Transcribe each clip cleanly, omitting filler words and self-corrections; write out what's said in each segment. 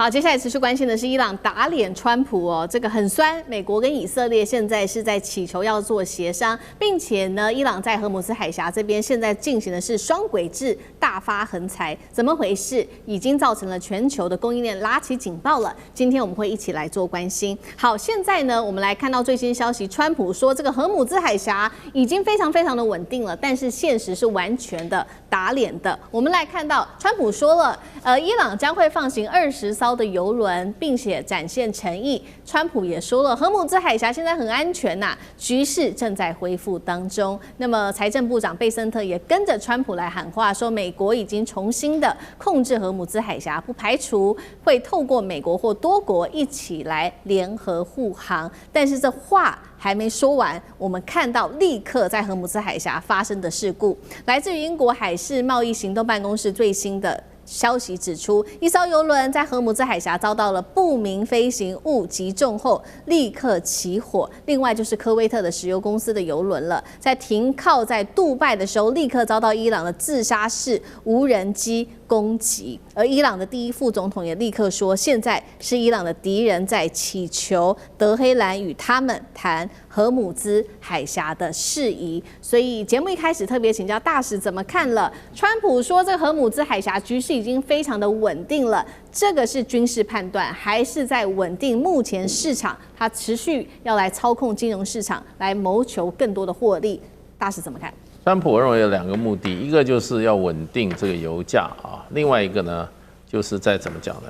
好，接下來持續關心的是伊朗打臉川普哦，這個很酸。美國跟以色列現在是在祈求要做協商，並且呢，伊朗在荷姆斯海峽這邊現在進行的是雙軌制大發橫財，怎麼回事？已經造成了全球的供應鏈拉起警報了。今天我們會一起來做關心。好，現在呢，我們來看到最新消息，川普說這個荷姆斯海峽已經非常的穩定了，但是現實是完全的打臉的。我們來看到川普說了，伊朗將會放行20艘的油輪，並且展現誠意。川普也說了，荷姆斯海峽現在很安全吶，局勢正在恢復當中。那麼財政部長貝森特也跟着川普來喊話，說美國已經重新的控制荷姆斯海峽，不排除會透過美國或多國一起來聯合護航。但是這話還沒說完，我們看到立刻在荷姆斯海峽發生的事故，來自於英國海事貿易行動辦公室最新的消息指出，一艘油輪在荷姆斯海峽遭到了不明飛行物擊中後，立刻起火。另外就是科威特的石油公司的油輪了，在停靠在杜拜的时候，立刻遭到伊朗的自殺式無人機攻擊。而伊朗的第一副总統也立刻說，現在是伊朗的敌人在祈求德黑蘭與他們談荷姆斯海峽的事宜。所以節目一開始特別請教大使怎麼看了川普說這個荷姆斯海峽局勢已經非常的穩定了，這個是軍事判斷，還是在穩定目前市場？它持續要來操控金融市場，來謀求更多的獲利。大使怎麼看？川普我認為有2個目的，一個就是要穩定這個油價啊，另外一個呢，就是在怎麼講呢，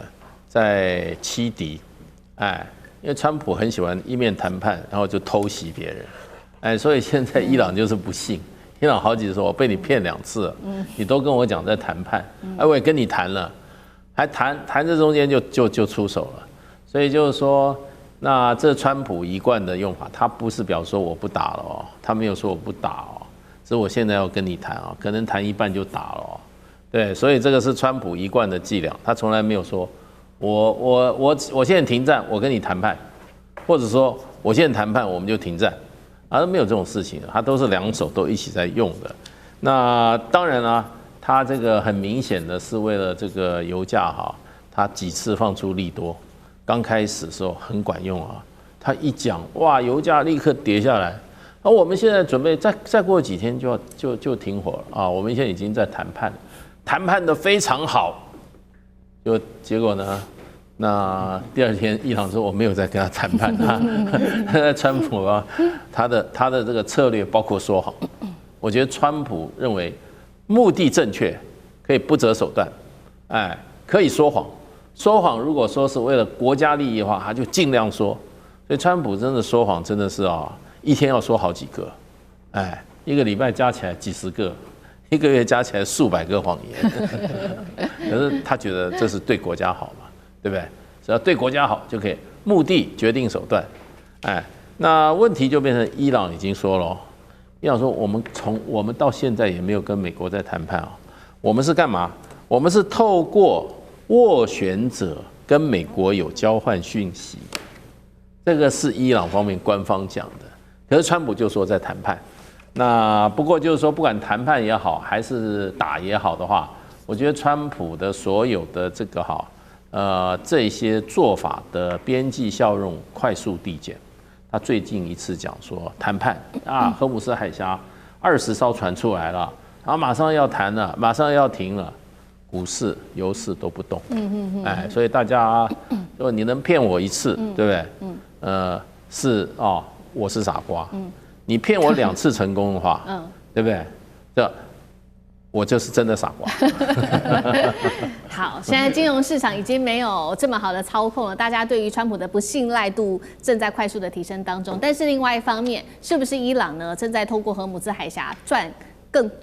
在欺敵，因為川普很喜歡一面談判，然後就偷襲別人，所以現在伊朗就是不信。伊朗好几次說我被你騙2次了，你都跟我講在談判，我也跟你談了，還談這中間就出手了，所以就是說，那這川普一貫的用法，他不是表示說我不打了哦，他沒有說我不打哦，所以我現在要跟你談啊，可能談一半就打了哦，對，所以這個是川普一貫的伎倆，他從來沒有說我現在停戰，我跟你談判，或者說我現在談判我們就停戰。都沒有這種事情，他都是2手都一起在用的。那當然啦，他這個很明顯的是為了這個油價哈，他幾次放出利多，剛開始的時候很管用啊。他一講哇，油價立刻跌下來。而我們現在準備再過幾天就停火了啊。我們現在已經在談判，談判的非常好。結果呢？那第2天，伊朗說我沒有在跟他談判啊。川普啊，他的這個策略包括說謊。我覺得川普認為目的正確，可以不擇手段，可以說謊。說謊如果說是為了國家利益的話，他就盡量說。所以川普真的說謊真的是啊，一天要說好幾個，一個禮拜加起來幾十個，一個月加起來數百個謊言。可是他覺得這是對國家好嘛。對不對？只要對國家好就可以，目的決定手段。那問題就變成伊朗已經說了，伊朗說我們到現在也沒有跟美國在談判啊，我們是幹嘛？我們是透過斡旋者跟美國有交換訊息，這個是伊朗方面官方講的。可是川普就說在談判。那不過就是說，不管談判也好，還是打也好的話，我覺得川普的所有的這個這些做法的邊際效用快速遞減。他最近一次講說談判啊，荷姆斯海峽20艘船出來了，然後馬上要談了，馬上要停了，股市、油市都不動。所以大家說你能騙我1次，對不對？我是傻瓜。你騙我2次成功的話，對不對？我就是真的傻瓜。好，現在金融市場已經沒有這麼好的操控了，大家對於川普的不信賴度正在快速的提升當中。但是另外一方面，是不是伊朗呢正在透過荷姆斯海峽賺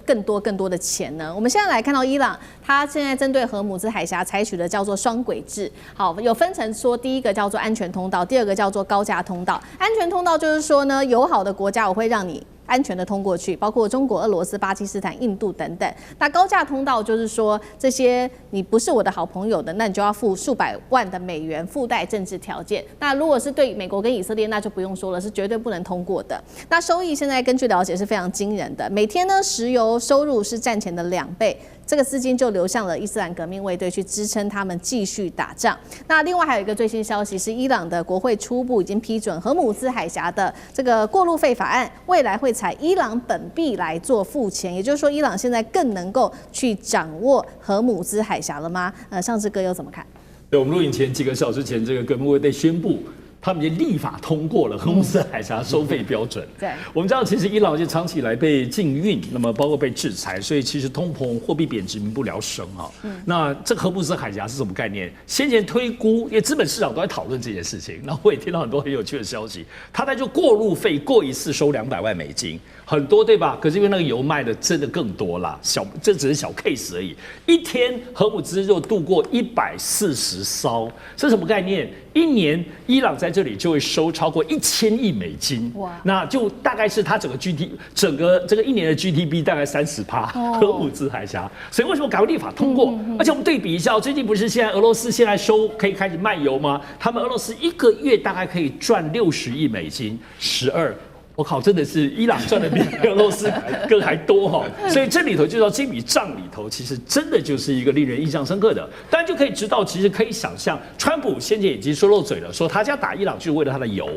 更多的錢呢？我們現在來看到伊朗，它現在針對荷姆斯海峽採取的叫做雙軌制。好，有分成說，第一個叫做安全通道，第2個叫做高價通道。安全通道就是說呢，友好的國家我會讓你安全的通過去，包括中國、俄羅斯、巴基斯坦、印度等等。那高價通道就是說，這些你不是我的好朋友的，那你就要付数百萬的美元附帶政治條件。那如果是对美國跟以色列，那就不用說了，是絕對不能通過的。那收益現在根據了解是非常驚人的，每天呢石油收入是戰前的2倍。這個資金就流向了伊斯蘭革命衛隊去支撐他們繼續打仗。那另外還有一個最新消息是，伊朗的國會初步已經批准荷姆茲海峽的這個過路費法案，未來會採伊朗本幣來做付錢，也就是說，伊朗現在更能夠去掌握荷姆茲海峽了嗎？尚志哥又怎麼看？对，我們錄影前幾個小時前，這個革命衛隊宣布，他們已經立法通過了荷姆斯海峽收費標準。對，我們知道其實伊朗就長期以來被禁運，那麼包括被制裁，所以其實通膨、貨幣貶值民不聊生啊。那這個荷姆斯海峽是什麼概念？先前推估，因為資本市場都在討論這件事情，然後我也聽到很多很有趣的消息，他在就過路費過一次收200萬美金，很多對吧？可是因為那個油賣的真的更多啦，這只是小 case 而已。一天荷姆茲就渡過140艘，這是什麼概念？一年伊朗在這裡就會收超過1000億美金，哇！那就大概是它整個這個一年的 GDP 大概30%，荷姆茲海峽。所以為什麼趕快立法通過？而且我們對比一下，最近不是現在俄羅斯現在可以開始賣油嗎？他們俄羅斯一個月大概可以賺60億美金，12。我靠，真的是伊朗賺的比俄羅斯更還多哈，所以這裡頭就到這筆賬裡頭，其實真的就是一個令人印象深刻的。大家就可以知道，其實可以想象，川普先前已經說漏嘴了，說他要打伊朗就是為了他的油。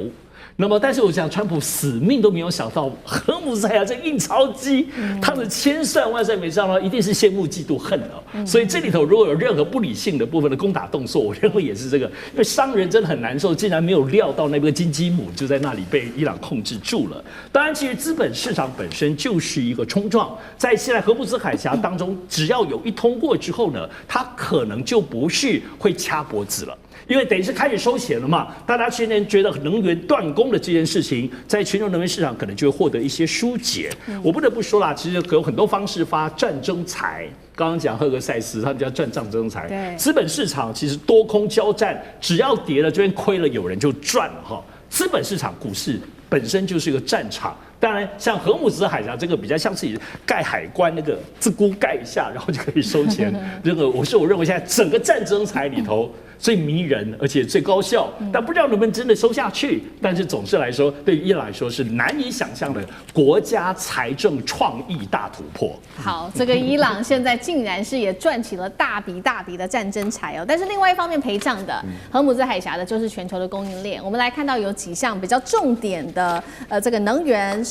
那麼，但是我想，川普死命都沒有想到，荷姆兹海峽這印鈔機，他們千算萬算沒想到，一定是羨慕嫉妒恨的。所以這裡頭如果有任何不理性的部分的攻打動作，我認為也是這個，因為商人真的很難受，竟然沒有料到那個金雞母就在那裡被伊朗控制住了。當然，其實資本市場本身就是一個衝撞，在現在荷姆茲海峽當中，只要有一通過之後呢，它可能就不是會掐脖子了。因為等於是開始收錢了嘛，大家現在覺得能源斷供的這件事情，在全球能源市場可能就會獲得一些疏解。我不得不說啦，其實有很多方式發戰爭財。剛剛講赫格塞斯，他們叫賺戰爭財。資本市場其實多空交戰，只要跌了這邊虧了，有人就賺了哈。資本市場股市本身就是一個戰場。當然，像荷姆茲海峽這個比較像是蓋海關那個自估蓋一下，然後就可以收錢。這個我認為現在整個戰爭財裡頭最迷人，而且最高效，但不知道能不能真的收下去。但是總之來說，對於伊朗來說是難以想象的國家財政創意大突破。好，這個伊朗現在竟然是也賺起了大筆大筆的戰爭財哦。但是另外一方面賠賬的荷姆茲海峽的就是全球的供應鏈。我們來看到有幾項比較重點的這個能源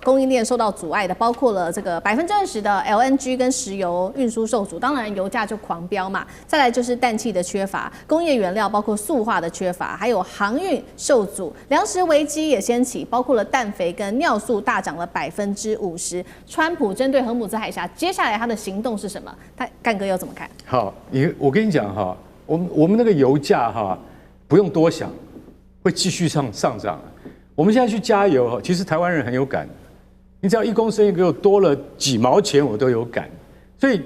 供應鏈受到阻礙的，包括了這個20%的 LNG 跟石油運輸受阻，當然油價就狂飆嘛。再來就是氮氣的缺乏，工業原料包括塑化的缺乏，還有航運受阻，糧食危機也掀起，包括了氮肥跟尿素大漲了50%。川普針對荷姆茲海峽，接下來他的行動是什麼？幹哥又怎麼看？好，我跟你講哈，我們那個油價哈，不用多想，會繼續上漲。我們現在去加油，其實台灣人很有感，你只要1公升給我多了幾毛錢，我都有感。所以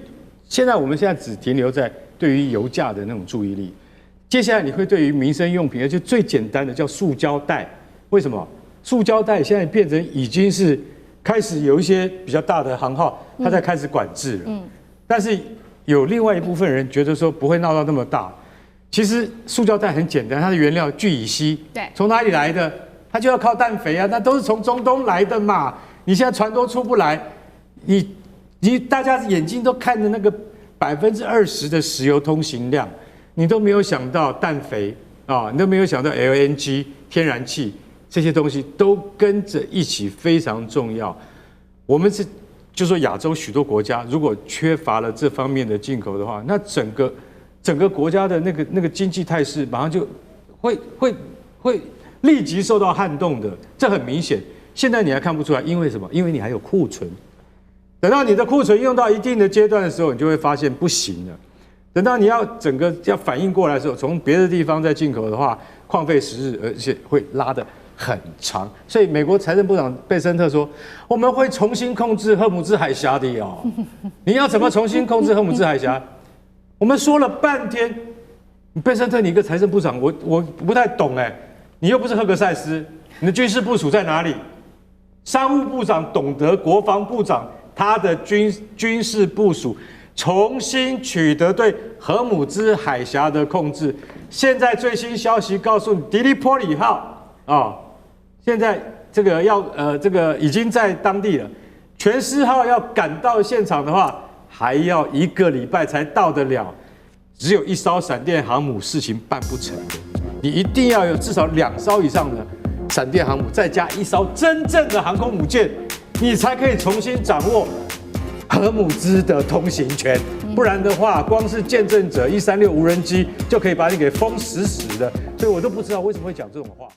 我們現在只停留在對於油價的那種注意力。接下來你會對於民生用品，而且最簡單的叫塑膠袋，為什麼？塑膠袋現在變成已經是開始有一些比較大的行號，它在開始管制了。但是有另外一部分人覺得說不會鬧到那麼大。其實塑膠袋很簡單，它的原料聚乙烯，從哪裡來的？它就要靠氮肥啊，那都是從中東來的嘛。你現在船都出不來，大家眼睛都看着那個20%的石油通行量，你都沒有想到氮肥啊，你都沒有想到 LNG 天然氣這些東西都跟着一起非常重要。我們就說亞洲許多國家如果缺乏了這方面的進口的話，那整個國家的那個經濟態勢馬上就會立即受到撼動的，這很明顯。現在你還看不出來，因為什麼？因為你還有庫存。等到你的庫存用到一定的階段的時候，你就會發現不行了。等到你要整個要反應過來的時候，從別的地方再進口的話，曠費時日，而且會拉得很長。所以美國財政部長貝森特說，我們會重新控制荷姆茲海峽的哦。你要怎麼重新控制荷姆茲海峽？我們說了半天，貝森特你一個財政部長，我不太懂哎。你又不是赫格塞斯，你的軍事部署在哪裡？商務部長懂得國防部長他的軍事部署，重新取得對荷姆茲海峽的控制。現在最新消息告訴你，迪利波里號啊，現在這個已經在當地了。全4號要趕到現場的話，還要1個禮拜才到得了，只有1艘閃電航母事情辦不成的，你一定要有至少2艘以上的閃電航母，再加1艘真正的航空母艦，你才可以重新掌握核武資的通行權。不然的話，光是見證者136無人機就可以把你給封死死的，所以我都不知道為什麼會講這種話。